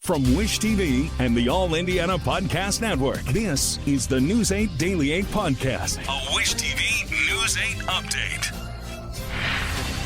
From Wish TV and the All Indiana Podcast Network, this is the News 8 Daily 8 Podcast, a Wish TV News 8 update.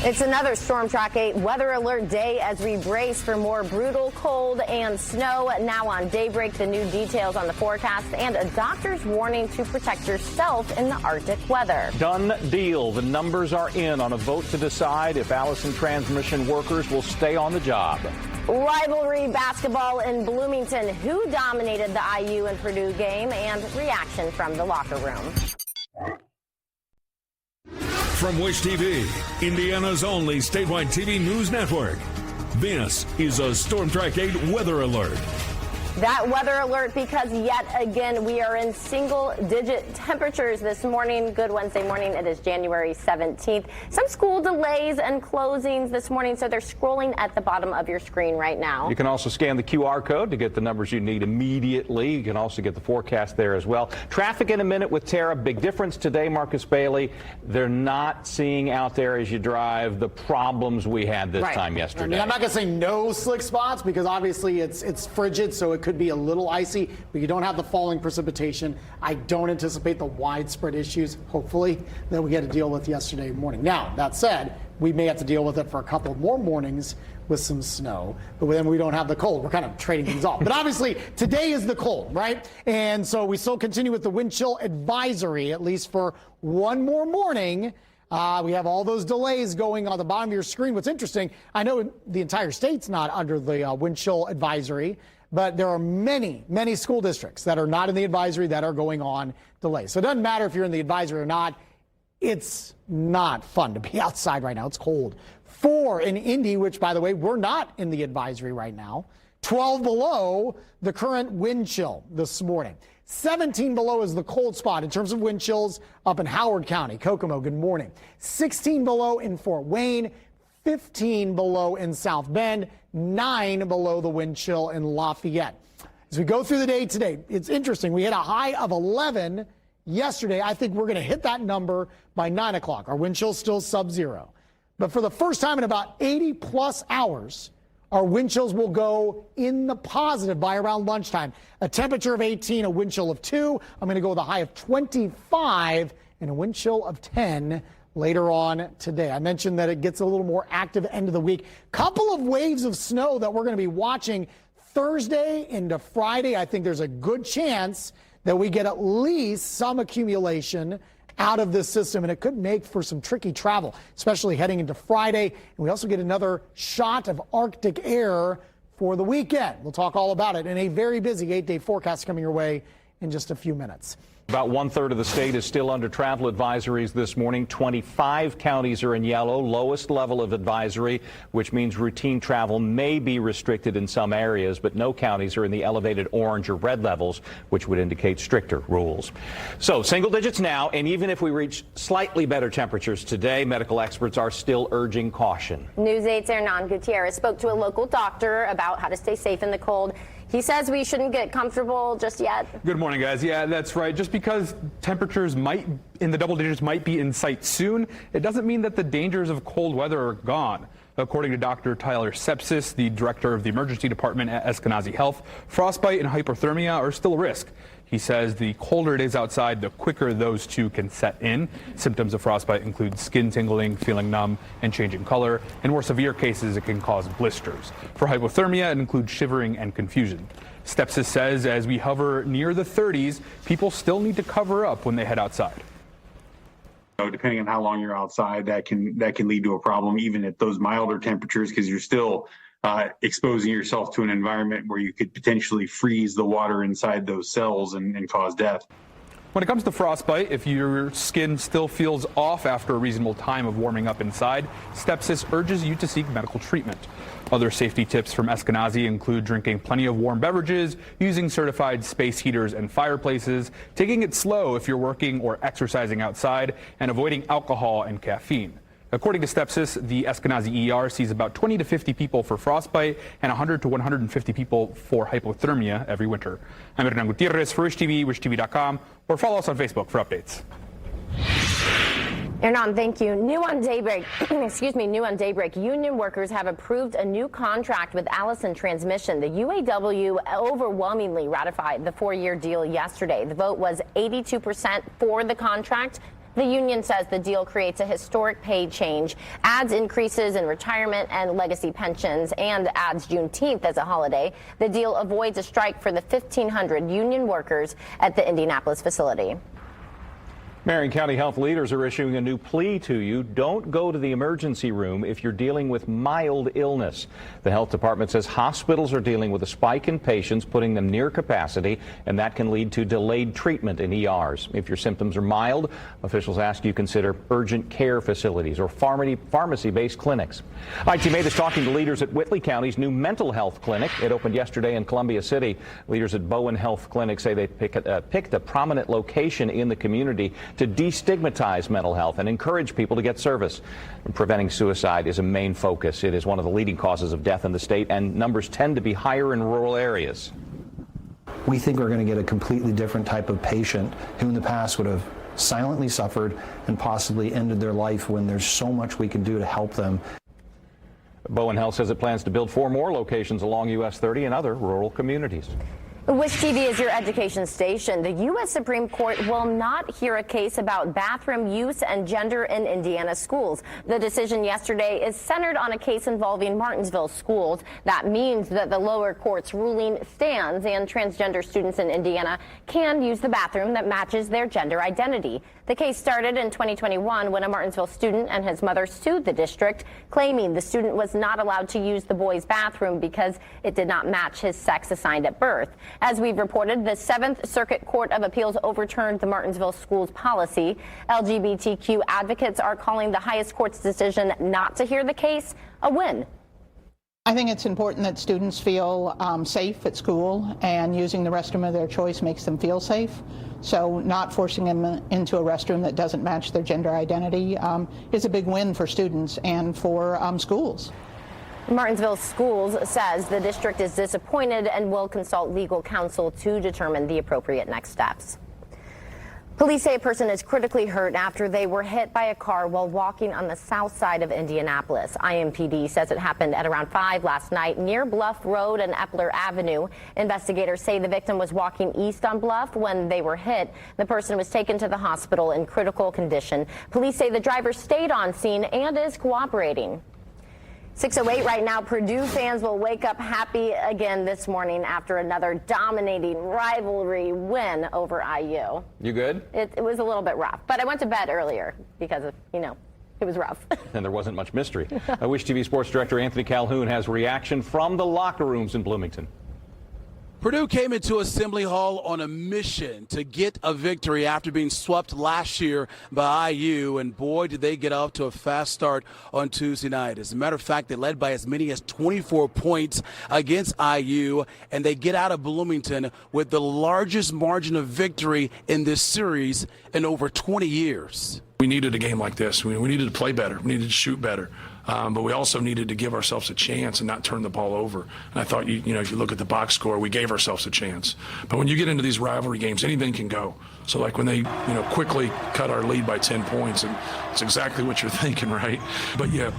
It's another Storm Track 8 weather alert day as we brace for more brutal cold and snow. Now on daybreak, the new details on the forecast and a doctor's warning to protect yourself in the Arctic weather. Done deal. The numbers are in on a vote to decide if Allison Transmission workers will stay on the job. Rivalry basketball in Bloomington. Who dominated the IU and Purdue game, and reaction from the locker room. From Wish TV, Indiana's only statewide TV news network, this is a Storm Track 8 weather alert. That weather alert because yet again we are in single-digit temperatures this morning. Good Wednesday morning. It is January 17th. Some school delays and closings this morning, so they're scrolling at the bottom of your screen right now. You can also scan the QR code to get the numbers you need immediately. You can also get the forecast there as well. Traffic in a minute with Tara. Big difference today, Marcus Bailey. They're not seeing out there as you drive the problems we had this time yesterday. I mean, I'm not going to say no slick spots because obviously it's frigid, so it could be a little icy, but you don't have the falling precipitation. I don't anticipate the widespread issues, hopefully, that we had to deal with yesterday morning. Now, that said, we may have to deal with it for a couple more mornings with some snow, but then we don't have the cold. We're kind of trading things off. But obviously, today is the cold, right? And so we still continue with the wind chill advisory, at least for one more morning. We have all those delays going on the bottom of your screen. What's interesting, I know the entire state's not under the wind chill advisory, but there are many, many school districts that are not in the advisory that are going on delays. So it doesn't matter if you're in the advisory or not. It's not fun to be outside right now. It's cold. 4 in Indy, which, by the way, we're not in the advisory right now. 12 below the current wind chill this morning. 17 below is the cold spot in terms of wind chills up in Howard County. Kokomo, good morning. 16 below in Fort Wayne. 15 below in South Bend, 9 below the wind chill in Lafayette. As we go through the day today, it's interesting. We hit a high of 11 yesterday. I think we're going to hit that number by 9 o'clock. Our wind chill still sub-zero. But for the first time in about 80-plus hours, our wind chills will go in the positive by around lunchtime. A temperature of 18, a wind chill of 2. I'm going to go with a high of 25 and a wind chill of 10 later on today. I mentioned that it gets a little more active end of the week. Couple of waves of snow that we're going to be watching Thursday into Friday. I think there's a good chance that we get at least some accumulation out of this system, and it could make for some tricky travel, especially heading into Friday. And we also get another shot of Arctic air for the weekend. We'll talk all about it in a very busy 8-day forecast coming your way in just a few minutes. About 1/3 of the state is still under travel advisories this morning. 25 counties are in yellow, lowest level of advisory, which means routine travel may be restricted in some areas, but no counties are in the elevated orange or red levels, which would indicate stricter rules. So single digits now, and even if we reach slightly better temperatures today, medical experts are still urging caution. News 8's Hernan Gutierrez spoke to a local doctor about how to stay safe in the cold. He says we shouldn't get comfortable just yet. Good morning, guys. Yeah, that's right. Just because temperatures might in the double digits might be in sight soon, it doesn't mean that the dangers of cold weather are gone. According to Dr. Tyler Sepsis, the director of the emergency department at Eskenazi Health, frostbite and hypothermia are still a risk. He says the colder it is outside, the quicker those two can set in. Symptoms of frostbite include skin tingling, feeling numb, and changing color. In more severe cases, it can cause blisters. For hypothermia, it includes shivering and confusion. Sepsis says as we hover near the 30s, people still need to cover up when they head outside. Depending on how long you're outside, that can lead to a problem even at those milder temperatures, because you're still exposing yourself to an environment where you could potentially freeze the water inside those cells and cause death. When it comes to frostbite, if your skin still feels off after a reasonable time of warming up inside, Sepsis urges you to seek medical treatment. Other safety tips from Eskenazi include drinking plenty of warm beverages, using certified space heaters and fireplaces, taking it slow if you're working or exercising outside, and avoiding alcohol and caffeine. According to Sepsis, the Eskenazi ER sees about 20 to 50 people for frostbite and 100 to 150 people for hypothermia every winter. I'm Hernan Gutierrez for Wish TV, wishtv.com, or follow us on Facebook for updates. Ernan, thank you. New on Daybreak, new on Daybreak, union workers have approved a new contract with Allison Transmission. The UAW overwhelmingly ratified the 4-year deal yesterday. The vote was 82% for the contract. The union says the deal creates a historic pay change, adds increases in retirement and legacy pensions, and adds Juneteenth as a holiday. The deal avoids a strike for the 1,500 union workers at the Indianapolis facility. Marion County health leaders are issuing a new plea to you. Don't go to the emergency room if you're dealing with mild illness. The health department says hospitals are dealing with a spike in patients, putting them near capacity, and that can lead to delayed treatment in ERs. If your symptoms are mild, officials ask you consider urgent care facilities or pharmacy-based clinics. IT Mate is talking to leaders at Whitley County's new mental health clinic. It opened yesterday in Columbia City. Leaders at Bowen Health Clinic say they picked a prominent location in the community to destigmatize mental health and encourage people to get service. Preventing suicide is a main focus. It is one of the leading causes of death in the state, and numbers tend to be higher in rural areas. We think we're going to get a completely different type of patient who in the past would have silently suffered and possibly ended their life when there's so much we can do to help them. Bowen Health says it plans to build 4 more locations along US 30 and other rural communities. Wish TV is your education station. The U.S. Supreme Court will not hear a case about bathroom use and gender in Indiana schools. The decision yesterday is centered on a case involving Martinsville schools. That means that the lower court's ruling stands, and transgender students in Indiana can use the bathroom that matches their gender identity. The case started in 2021 when a Martinsville student and his mother sued the district, claiming the student was not allowed to use the boys' bathroom because it did not match his sex assigned at birth. As we've reported, the 7th Circuit Court of Appeals overturned the Martinsville schools policy. LGBTQ advocates are calling the highest court's decision not to hear the case a win. I think it's important that students feel safe at school, and using the restroom of their choice makes them feel safe. So not forcing them into a restroom that doesn't match their gender identity is a big win for students and for schools. Martinsville Schools says the district is disappointed and will consult legal counsel to determine the appropriate next steps. Police say a person is critically hurt after they were hit by a car while walking on the south side of Indianapolis. IMPD says it happened at around 5 last night near Bluff Road and Epler Avenue. Investigators say the victim was walking east on Bluff when they were hit. The person was taken to the hospital in critical condition. Police say the driver stayed on scene and is cooperating. 6:08 right now. Purdue fans will wake up happy again this morning after another dominating rivalry win over IU. You good? It was a little bit rough, but I went to bed earlier because of, it was rough. And there wasn't much mystery. Wish TV sports director Anthony Calhoun has reaction from the locker rooms in Bloomington. Purdue came into Assembly Hall on a mission to get a victory after being swept last year by IU, and boy, did they get off to a fast start on Tuesday night. As a matter of fact, they led by as many as 24 points against IU, and they get out of Bloomington with the largest margin of victory in this series in over 20 years. We needed a game like this. We needed to play better. We needed to shoot better. But we also needed to give ourselves a chance and not turn the ball over. And I thought, if you look at the box score, we gave ourselves a chance. But when you get into these rivalry games, anything can go. So like when they, quickly cut our lead by 10 points, and it's exactly what you're thinking, right? But yeah,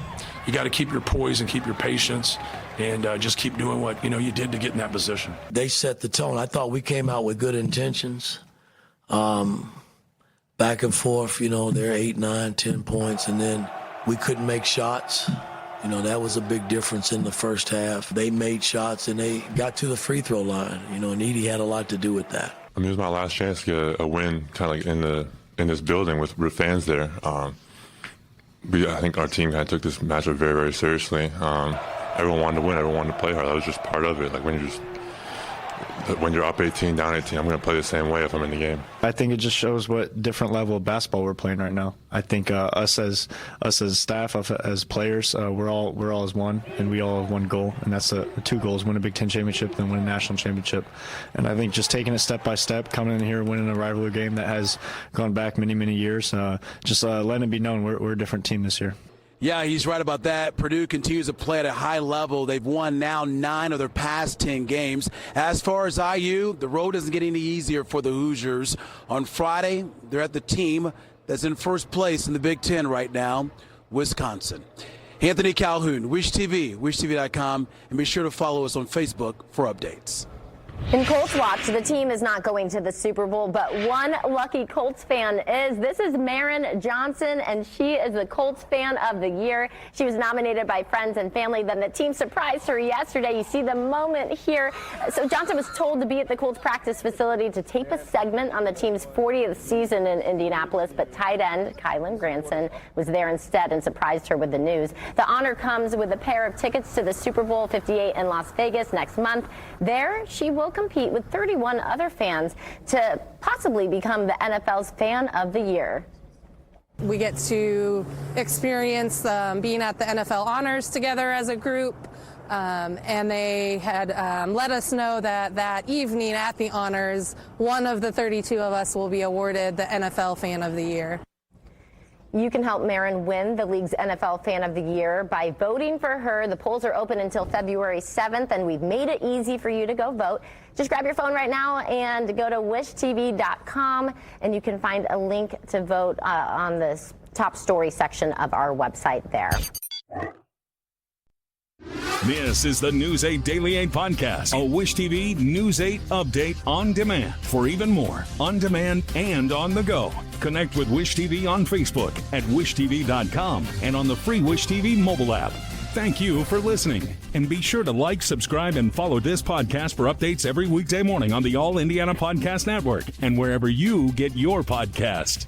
you got to keep your poise and keep your patience and just keep doing what, you did to get in that position. They set the tone. I thought we came out with good intentions. Back and forth, they're 8, 9, 10 points, and then we couldn't make shots. That was a big difference in the first half. They made shots and they got to the free throw line. And Edie had a lot to do with that. It was my last chance to get a win, kind of like in this building with fans there. I think our team kind of took this matchup very, very seriously. Everyone wanted to win. Everyone wanted to play hard. That was just part of it. Like when you're up 18, down 18, I'm going to play the same way if I'm in the game. I think it just shows what different level of basketball we're playing right now. I think us as staff, as players, we're all as one, and we all have one goal, and that's the 2 goals: win a Big Ten championship, then win a national championship. And I think just taking it step by step, coming in here, winning a rivalry game that has gone back many, many years, just letting it be known we're a different team this year. Yeah, he's right about that. Purdue continues to play at a high level. They've won now 9 of their past 10 games. As far as IU, the road doesn't get any easier for the Hoosiers. On Friday, they're at the team that's in first place in the Big Ten right now, Wisconsin. Anthony Calhoun, Wish TV, wishtv.com, and be sure to follow us on Facebook for updates. In Colts Watch, the team is not going to the Super Bowl, but one lucky Colts fan is. This is Marin Johnson, and she is the Colts Fan of the Year. She was nominated by friends and family. Then the team surprised her yesterday. You see the moment here. So Johnson was told to be at the Colts practice facility to tape a segment on the team's 40th season in Indianapolis, but tight end Kylan Granson was there instead and surprised her with the news. The honor comes with a pair of tickets to the Super Bowl 58 in Las Vegas next month. There, she will compete with 31 other fans to possibly become the NFL's Fan of the Year. We get to experience being at the NFL Honors together as a group, and they had let us know that that evening at the Honors, one of the 32 of us will be awarded the NFL Fan of the Year. You can help Marin win the league's NFL Fan of the Year by voting for her. The polls are open until February 7th, and we've made it easy for you to go vote. Just grab your phone right now and go to wishtv.com, and you can find a link to vote on the top story section of our website there. This is the News 8 Daily 8 podcast, a Wish TV News 8 update on demand. For even more, on demand and on the go, connect with Wish TV on Facebook at wishtv.com and on the free Wish TV mobile app. Thank you for listening, and be sure to like, subscribe, and follow this podcast for updates every weekday morning on the All Indiana Podcast Network and wherever you get your podcast.